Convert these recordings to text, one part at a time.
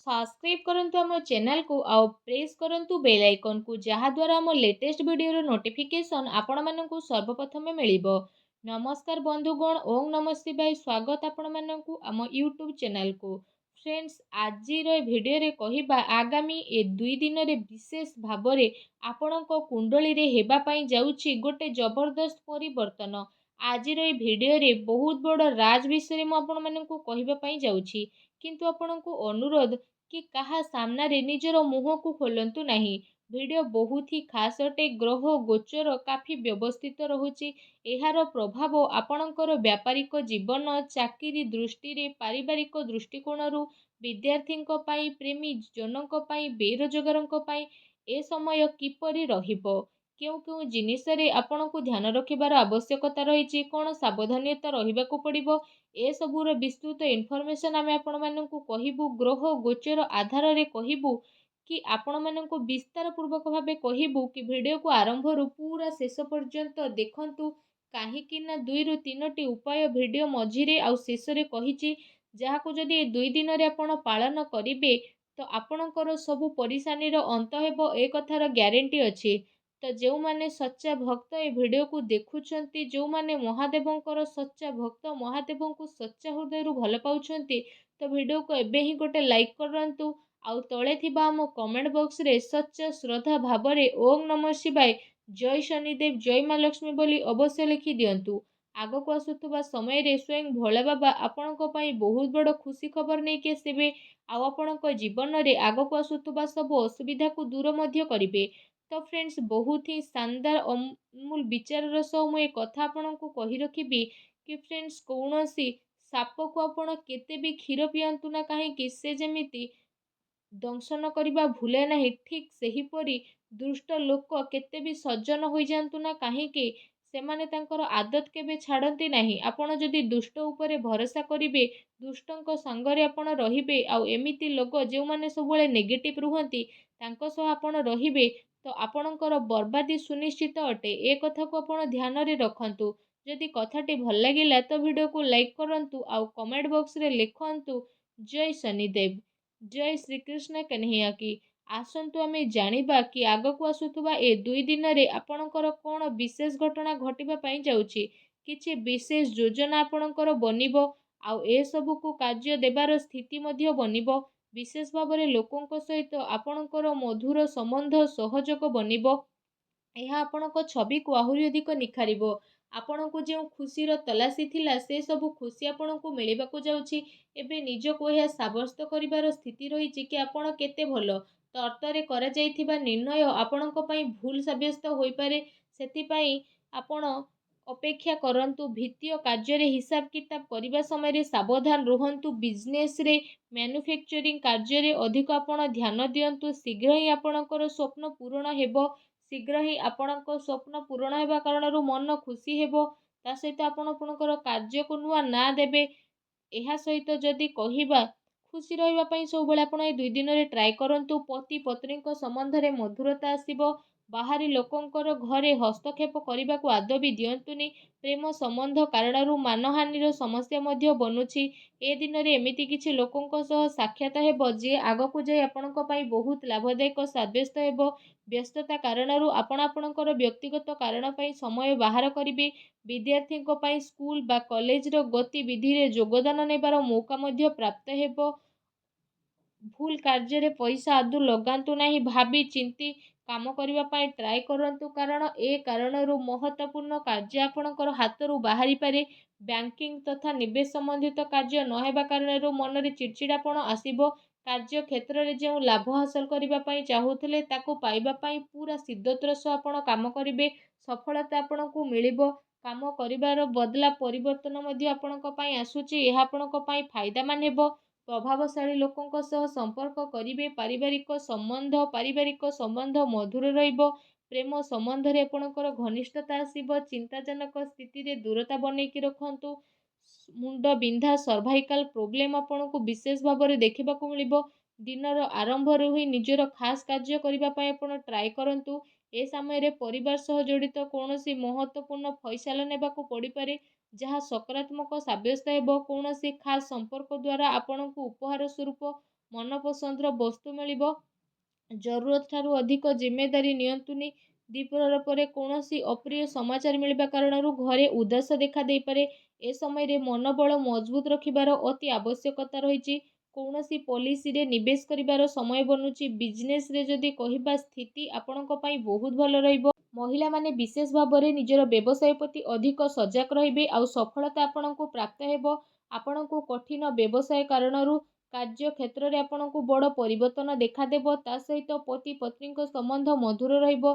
Subscribe करंतु आम channel को आउ प्रेस करंतु बेल आइकन को जहा द्वारा आम लेटेस्ट वीडियो नोटिफिकेशन आपण मानकु सर्वप्रथम मिलिबो। नमस्कार बंधुगण, ओम नमः शिवाय। स्वागत आपण मानकु आम यूट्यूब चैनल को। फ्रेंड्स, आज भिडियो रे कहिबा आगामी ए 2 दिन रे विशेष भाबरे आपणको कुंडली रे हेबा पई जाउछि गोटे जबरदस्त परिवर्तन। आज भिडियो रे बहुत बड़ राज विषय मु आपण मानकु कहिबा पई जाउछि, किंतु आपणको अनुरोध कि कहा सामना रे निजर मुह को खोलंतु नहीं। वीडियो बहुत ही खास अटे। ग्रह गोचर काफी व्यवस्थित रहुछि। एहार प्रभाव आपणकर व्यापारिक जीवन, चाकरी दृष्टि रे, पारिवारिक दृष्टिकोण रु, विद्यार्थीଙ୍କ ପାଇଁ, प्रेमी जनଙ୍କ ପାଇଁ, बेरोजगारଙ୍କ ପାଇଁ ए समय किपरि रहिबो, केउ केउ जिनिस रे आपणको ध्यान रखिबार आवश्यकता रहिछि, कोन सावधानता रहिबाकू पड़िबो, ए सबूर विस्तृत इनफॉरमेशन आमे आपण मानकु कहिबु। ग्रह गोचर आधार रे कहिबु कि आपण मानकु विस्तार पूर्वक भाबे कहिबु कि वीडियो को आरंभ रु पूरा शेष पर्यंत देखंतु। काहेकि ना 2 रु 3 टी उपाय वीडियो मझिरे आउ शेष रे कहिछि, जाहाकु जदि 2 दिन रे आपण पालन करिवे तो आपणकर सबु परेशानी रो अंत हेबो, ए कथार ग्यारंटी अछि। तो जो माने सच्चा भक्त ए वीडियो को देखुछंती, जो माने महादेवंकर सच्चा भक्त, महादेव को सच्चा हृदय रु भल पाउछंती, तो वीडियो को एबे ही गोटे लाइक करंतु। आउ तळे थिबा आम कमेंट बॉक्स रे सच्चा श्रद्धा भाबरे ओम नमः शिवाय, जय शनिदेव, जय माँ लक्ष्मी बोली अवश्य लिखि दियंतु। आगक आसुथुबा समय रे स्वयं भोला बाबा आपणको पई बहुत बड़ खुशी खबर नै के आसीबे। आउ आपणको जीवन रे आगक आसुथुबा सब असुविधा को दूर मध्य करिवे। तो फ्रेंड्स, बहुत ही शानदार अमूल विचार सह मु ए कथा आपणको कहि रखिबी कि फ्रेंड्स, कौनसी साप को आपण केते भी क्षीर पियंतु ना कहीं से जेमिति दंशन करने भूले नहीं, ठीक सही परी दुष्ट लोक केते भी सज्जन हो जातु ना कहीं सेमाने तांकर आदत केबे छाड़ती नहीं। आपण जदि दुष्ट उपरे भरोसा करिवे, दुष्टंक संगरे आपण रहिबे, आउ एमिति लोक जो माने सबले नेगेटिव रुहंती तांको सह आपण रहिबे, तो आपणकर बर्बादी सुनिश्चित अटे। ए कथा को आपण ध्यान रे रखंतु। जदि कथाटी भल लगिला तो वीडियो को लाइक करंतु, आउ कमेंट बॉक्स रे लिखंतु जय शनिदेव, जय श्री कृष्ण कन्हैया की। आसंतु आमे जानिबा कि आगकू आसुथुबा ए 2 दिन रे आपणकर कोन विशेष घटना घटिबा पई जाउछि। किछि विशेष योजना आपणकर बनिबो, आउ ए सबु को कार्य देबार स्थिति मध्य बनिबो। विशेष भाबरे लोकंक सहित आपणकर मधुर संबंध सहयोग बनिबो। ଏହା ଆପଣଙ୍କ ଛବିକୁ ଆହୁରି ଅଧିକ ନିଖାରିବ। ଆପଣଙ୍କୁ ଯେଉଁ ଖୁସିର ତଲାସି ଥିଲା ସେ ସବୁ ଖୁସି ଆପଣଙ୍କୁ ମିଳିବାକୁ ଯାଉଛି। ଏବେ ନିଜକୁ ଏହା ସାବ୍ୟସ୍ତ କରିବାର ସ୍ଥିତି ରହିଛି କି ଆପଣ କେତେ ଭଲ। ତ ଅର୍ଥରେ କରାଯାଇଥିବା ନିର୍ଣ୍ଣୟ ଆପଣଙ୍କ ପାଇଁ ଭୁଲ ସାବ୍ୟସ୍ତ ହୋଇପାରେ। ସେଥିପାଇଁ ଆପଣ ଅପେକ୍ଷା କରନ୍ତୁ। ଭିତ୍ତୀୟ କାର୍ଯ୍ୟରେ ହିସାବ କିତାବ କରିବା ସମୟରେ ସାବଧାନ ରୁହନ୍ତୁ। ବିଜନେସରେ, ମ୍ୟାନୁଫ୍ୟାକ୍ଚରିଂ କାର୍ଯ୍ୟରେ ଅଧିକ ଆପଣ ଧ୍ୟାନ ଦିଅନ୍ତୁ। ଶୀଘ୍ର ହିଁ ଆପଣଙ୍କର ସ୍ୱପ୍ନ ପୂରଣ ହେବ। शीघ्र ही आपणको स्वप्न पूरण होगा कारण मन खुशी हेबो। ता सहित आपण आपणकर कार्य को नुआ ना देबे। एहा सहित जदि कहिबा खुशी रहिबा पई सब बेले आपण ए 2 दिन रे ट्राई करंतु। पति पत्नी को संबंध रे मधुरता आसीबो। बाहरी लोकंकर घरे हस्तक्षेप करने को आदौ भी दियंतुनी। प्रेम संबंध कारण मानहानि समस्या मध्य बनुछि। ए दिन रे एमिति किछि लोकंक सह साक्षात हेबो जे आगकू जाई आपणको पई बहुत लाभदायक साब्यस्त हेबो। व्यस्तता कारण आपण आपणकर व्यक्तिगत कारण पई समय बाहर करिवे। विद्यार्थीଙ୍କ पई स्कूल बा कॉलेज रो गतिविधि रे योगदान नेबार मौका मध्य प्राप्त हेबो। भूल कार्य रे पैसा आदु लगांतु नहीं। भाभी चिंती काम करबा पई ट्राई करंतु, कारण ए कारणरू महत्वपूर्ण कार्य आपणकर हाथरू बाहरी पारे। बैंकिंग तथा निवेश संबंधित कार्य न हेबा कारणरू मन रे चिड़चिड़ापण आसीबो। कार्य क्षेत्र रे जो लाभ हासिल करबा पई चाहूथिले ताको पाइबा पई पूरा सिद्धतर सह आपण काम करिवे। सफलता आपणको मिलिबो। काम करिबार बदला परिवर्तन मध्य आपणको पई आसुची। एहा आपणको पई फायदा मान हेबो। प्रभावशाली लोकंक सह संपर्क करिवे। पारिवारिक संबंध मधुर रहिबो। प्रेम संबंध रे आपणकर घनिष्ठता आसीबो। चिंताजनक स्थिति रे दूरता बनेकी रखंतु। मुंड बिंधा सर्वाइकल प्रोब्लेम आपणको विशेष भाव में देखा मिलिबो। दिनर आरंभ ही निजर खास कार्य करने आपण ट्राई करंतु। ए समय रे परिवार सह जड़ित कौनसी महत्वपूर्ण फैसला नेबाकू पड़ी पारे, जहाँ सकारात्मक साब्यस्त हेबो। कौनसी खास संपर्क द्वारा आपणको उपहार स्वरूप ମନପସନ୍ଦର ବସ୍ତୁ ମିଳିବ। ଜରୁରତ ଠାରୁ ଅଧିକ ଜିମ୍ମେଦାରୀ ନିଅନ୍ତୁନି। ଦ୍ୱିପ୍ରହର ପରେ କୌଣସି ଅପ୍ରିୟ ସମାଚାର ମିଳିବା କାରଣରୁ ଘରେ ଉଦାସ ଦେଖା ଦେଇପାରେ। ଏ ସମୟରେ ମନୋବଳ ମଜବୁତ ରଖିବାର ଅତି ଆବଶ୍ୟକତା ରହିଛି। କୌଣସି ପଲିସିରେ ନିବେଶ କରିବାର ସମୟ ବନୁଛି। ବିଜନେସରେ ଯଦି କହିବା ସ୍ଥିତି ଆପଣଙ୍କ ପାଇଁ ବହୁତ ଭଲ ରହିବ। ମହିଳାମାନେ ବିଶେଷ ଭାବରେ ନିଜର ବ୍ୟବସାୟ ପ୍ରତି ଅଧିକ ସଜାଗ ରହିବେ ଆଉ ସଫଳତା ଆପଣଙ୍କୁ ପ୍ରାପ୍ତ ହେବ। ଆପଣଙ୍କୁ କଠିନ ବ୍ୟବସାୟ କାରଣରୁ କାର୍ଯ୍ୟ କ୍ଷେତ୍ରରେ ଆପଣଙ୍କୁ ବଡ଼ ପରିବର୍ତ୍ତନ ଦେଖାଦେବ। ତା ସହିତ ପତି ପତ୍ନୀଙ୍କ ସମ୍ବନ୍ଧ ମଧୁର ରହିବ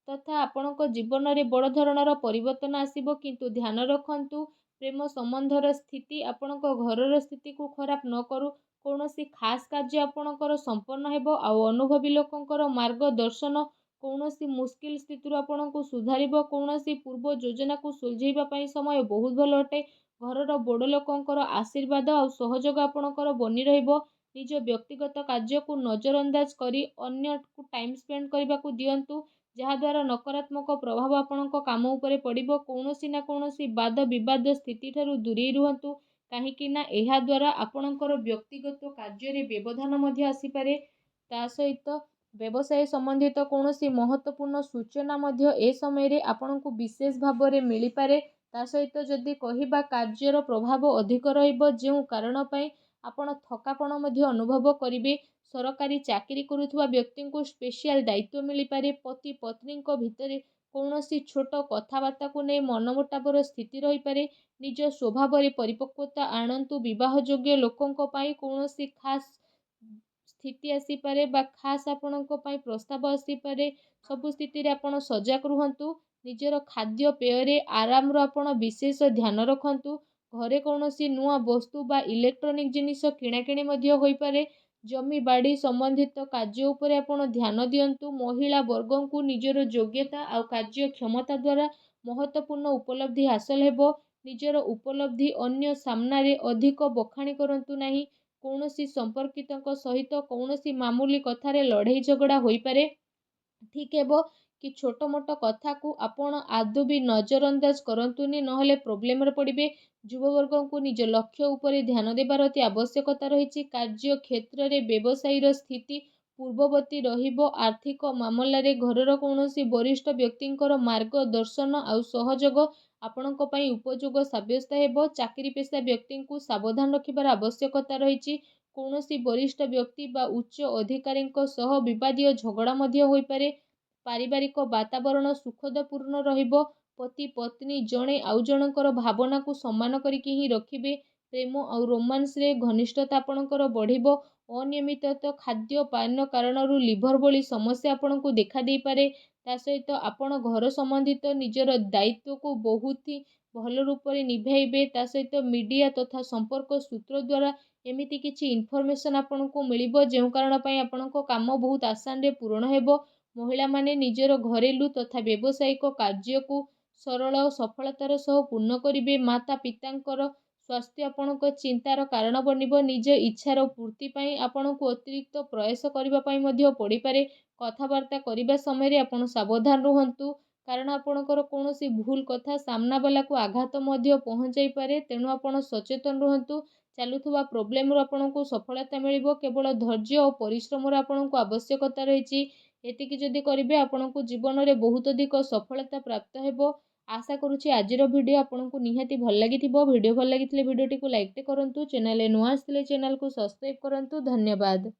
ତଥା ଆପଣଙ୍କ ଜୀବନରେ ବଡ଼ ଧରଣର ପରିବର୍ତ୍ତନ ଆସିବ। କିନ୍ତୁ ଧ୍ୟାନ ରଖନ୍ତୁ ପ୍ରେମ ସମ୍ବନ୍ଧର ସ୍ଥିତି ଆପଣଙ୍କ ଘରର ସ୍ଥିତିକୁ ଖରାପ ନ କରୁ। କୌଣସି ଖାସ୍ କାର୍ଯ୍ୟ ଆପଣଙ୍କର ସମ୍ପନ୍ନ ହେବ ଆଉ ଅନୁଭବୀ ଲୋକଙ୍କର ମାର୍ଗଦର୍ଶନ କୌଣସି ମୁସ୍କିଲ ସ୍ଥିତିରୁ ଆପଣଙ୍କୁ ସୁଧାରିବ। କୌଣସି ପୂର୍ବ ଯୋଜନାକୁ ସୁଲଝେଇବା ପାଇଁ ସମୟ ବହୁତ ଭଲ ଅଟେ। ଘରର ବଡ଼ ଲୋକଙ୍କର ଆଶୀର୍ବାଦ ଆଉ ସହଯୋଗ ଆପଣଙ୍କର ବନି ରହିବ। ନିଜ ବ୍ୟକ୍ତିଗତ କାର୍ଯ୍ୟକୁ ନଜରଅନ୍ଦାଜ କରି ଅନ୍ୟକୁ ଟାଇମ୍ ସ୍ପେଣ୍ଡ କରିବାକୁ ଦିଅନ୍ତୁ, ଯାହାଦ୍ୱାରା ନକାରାତ୍ମକ ପ୍ରଭାବ ଆପଣଙ୍କ କାମ ଉପରେ ପଡ଼ିବ। କୌଣସି ନା କୌଣସି ବାଦ ବିବାଦ ସ୍ଥିତିଠାରୁ ଦୂରେଇ ରୁହନ୍ତୁ, କାହିଁକି ନା ଏହା ଦ୍ୱାରା ଆପଣଙ୍କର ବ୍ୟକ୍ତିଗତ କାର୍ଯ୍ୟରେ ବ୍ୟବଧାନ ମଧ୍ୟ ଆସିପାରେ। ତା ସହିତ ବ୍ୟବସାୟ ସମ୍ବନ୍ଧିତ କୌଣସି ମହତ୍ତ୍ୱପୂର୍ଣ୍ଣ ସୂଚନା ମଧ୍ୟ ଏ ସମୟରେ ଆପଣଙ୍କୁ ବିଶେଷ ଭାବରେ ମିଳିପାରେ। ତା ସହିତ ଯଦି କହିବା କାର୍ଯ୍ୟର ପ୍ରଭାବ ଅଧିକ ରହିବ, ଯେଉଁ କାରଣ ପାଇଁ ଆପଣ ଥକାପଣ ମଧ୍ୟ ଅନୁଭବ କରିବେ। ସରକାରୀ ଚାକିରି କରୁଥିବା ବ୍ୟକ୍ତିଙ୍କୁ ସ୍ପେଶିଆଲ ଦାୟିତ୍ୱ ମିଳିପାରେ। ପତି ପତ୍ନୀଙ୍କ ଭିତରେ କୌଣସି ଛୋଟ କଥାବାର୍ତ୍ତାକୁ ନେଇ ମନମୁଟାବର ସ୍ଥିତି ରହିପାରେ। ନିଜ ସ୍ୱଭାବରେ ପରିପକ୍ୱତା ଆଣନ୍ତୁ। ବିବାହଯୋଗ୍ୟ ଲୋକଙ୍କ ପାଇଁ କୌଣସି ଖାସ୍ ସ୍ଥିତି ଆସିପାରେ ବା ଖାସ୍ ଆପଣଙ୍କ ପାଇଁ ପ୍ରସ୍ତାବ ଆସିପାରେ। ସବୁ ସ୍ଥିତିରେ ଆପଣ ସଜାଗ ରୁହନ୍ତୁ। ନିଜର ଖାଦ୍ୟ ପେୟରେ ଆରାମର ଆପଣ ବିଶେଷ ଧ୍ୟାନ ରଖନ୍ତୁ। ଘରେ କୌଣସି ନୂଆ ବସ୍ତୁ ବା ଇଲେକ୍ଟ୍ରୋନିକ୍ ଜିନିଷ କିଣାକିଣି ମଧ୍ୟ ହୋଇପାରେ। ଜମି ବାଡ଼ି ସମ୍ବନ୍ଧିତ କାର୍ଯ୍ୟ ଉପରେ ଆପଣ ଧ୍ୟାନ ଦିଅନ୍ତୁ। ମହିଳା ବର୍ଗଙ୍କୁ ନିଜର ଯୋଗ୍ୟତା ଆଉ କାର୍ଯ୍ୟକ୍ଷମତା ଦ୍ୱାରା ମହତ୍ତ୍ୱପୂର୍ଣ୍ଣ ଉପଲବ୍ଧି ହାସଲ ହେବ। ନିଜର ଉପଲବ୍ଧି ଅନ୍ୟ ସାମ୍ନାରେ ଅଧିକ ବଖାଣି କରନ୍ତୁ ନାହିଁ। କୌଣସି ସମ୍ପର୍କିତଙ୍କ ସହିତ କୌଣସି ମାମୁଲି କଥାରେ ଲଢ଼େଇ ଝଗଡ଼ା ହୋଇପାରେ। ଠିକ୍ ହେବ କି ଛୋଟ ମୋଟ କଥାକୁ ଆପଣ ଆଦୌ ବି ନଜରଅନ୍ଦାଜ କରନ୍ତୁନି, ନହେଲେ ପ୍ରୋବ୍ଲେମରେ ପଡ଼ିବେ। ଯୁବବର୍ଗଙ୍କୁ ନିଜ ଲକ୍ଷ୍ୟ ଉପରେ ଧ୍ୟାନ ଦେବାର ଅତି ଆବଶ୍ୟକତା ରହିଛି। କାର୍ଯ୍ୟ କ୍ଷେତ୍ରରେ ବ୍ୟବସାୟୀର ସ୍ଥିତି ପୂର୍ବବତୀ ରହିବ। ଆର୍ଥିକ ମାମଲାରେ ଘରର କୌଣସି ବରିଷ୍ଠ ବ୍ୟକ୍ତିଙ୍କର ମାର୍ଗଦର୍ଶନ ଆଉ ସହଯୋଗ ଆପଣଙ୍କ ପାଇଁ ଉପଯୋଗ ସାବ୍ୟସ୍ତ ହେବ। ଚାକିରି ପେଶା ବ୍ୟକ୍ତିଙ୍କୁ ସାବଧାନ ରଖିବାର ଆବଶ୍ୟକତା ରହିଛି। କୌଣସି ବରିଷ୍ଠ ବ୍ୟକ୍ତି ବା ଉଚ୍ଚ ଅଧିକାରୀଙ୍କ ସହ ବିବାଦୀୟ ଝଗଡ଼ା ମଧ୍ୟ ହୋଇପାରେ। ପାରିବାରିକ ବାତାବରଣ ସୁଖଦପୂର୍ଣ୍ଣ ରହିବ। ପତି ପତ୍ନୀ ଜଣେ ଆଉ ଜଣଙ୍କର ଭାବନାକୁ ସମ୍ମାନ କରିକି ହିଁ ରଖିବେ। ପ୍ରେମ ଆଉ ରୋମାନ୍ସରେ ଘନିଷ୍ଠତା ଆପଣଙ୍କର ବଢ଼ିବ। ଅନିୟମିତ ଖାଦ୍ୟ ପାନୀୟ କାରଣରୁ ଲିଭର ଭଳି ସମସ୍ୟା ଆପଣଙ୍କୁ ଦେଖାଦେଇପାରେ। ତା ସହିତ ଆପଣ ଘର ସମ୍ବନ୍ଧିତ ନିଜର ଦାୟିତ୍ୱକୁ ବହୁତ ହି ଭଲ ରୂପରେ ନିଭାଇବେ। ତା ସହିତ ମିଡ଼ିଆ ତଥା ସମ୍ପର୍କ ସୂତ୍ର ଦ୍ୱାରା ଏମିତି କିଛି ଇନଫର୍ମେସନ୍ ଆପଣଙ୍କୁ ମିଳିବ, ଯେଉଁ କାରଣ ପାଇଁ ଆପଣଙ୍କ କାମ ବହୁତ ଆସାନରେ ପୂରଣ ହେବ। ମହିଳାମାନେ ନିଜର ଘରେଲୁ ତଥା ବ୍ୟବସାୟିକ କାର୍ଯ୍ୟକୁ ସରଳ ଓ ସଫଳତାର ସହ ପୂର୍ଣ୍ଣ କରିବେ। ମାତା ପିତାଙ୍କର ସ୍ୱାସ୍ଥ୍ୟ ଆପଣଙ୍କ ଚିନ୍ତାର କାରଣ ବନିବ। ନିଜ ଇଚ୍ଛାର ପୂର୍ତ୍ତି ପାଇଁ ଆପଣଙ୍କୁ ଅତିରିକ୍ତ ପ୍ରୟାସ କରିବା ପାଇଁ ମଧ୍ୟ ପଡ଼ିପାରେ। କଥାବାର୍ତ୍ତା କରିବା ସମୟରେ ଆପଣ ସାବଧାନ ରୁହନ୍ତୁ, କାରଣ ଆପଣଙ୍କର କୌଣସି ଭୁଲ କଥା ସାମ୍ନାବାଲାକୁ ଆଘାତ ମଧ୍ୟ ପହଞ୍ଚାଇପାରେ। ତେଣୁ ଆପଣ ସଚେତନ ରୁହନ୍ତୁ। ଚାଲୁଥିବା ପ୍ରୋବ୍ଲେମରୁ ଆପଣଙ୍କୁ ସଫଳତା ମିଳିବ। କେବଳ ଧୈର୍ଯ୍ୟ ଓ ପରିଶ୍ରମର ଆପଣଙ୍କୁ ଆବଶ୍ୟକତା ରହିଛି। ଏତିକି ଯଦି କରିବେ ଆପଣଙ୍କୁ ଜୀବନରେ ବହୁତ ଅଧିକ ସଫଳତା ପ୍ରାପ୍ତ ହେବ। ଆଶା କରୁଛି ଆଜିର ଭିଡ଼ିଓ ଆପଣଙ୍କୁ ନିହାତି ଭଲ ଲାଗିଥିବ। ଭିଡ଼ିଓ ଭଲ ଲାଗିଥିଲେ ଭିଡ଼ିଓଟିକୁ ଲାଇକ୍ଟେ କରନ୍ତୁ। ଚ୍ୟାନେଲରେ ନୂଆ ଆସିଥିଲେ ଚ୍ୟାନେଲକୁ ସବସ୍କ୍ରାଇବ୍ କରନ୍ତୁ। ଧନ୍ୟବାଦ।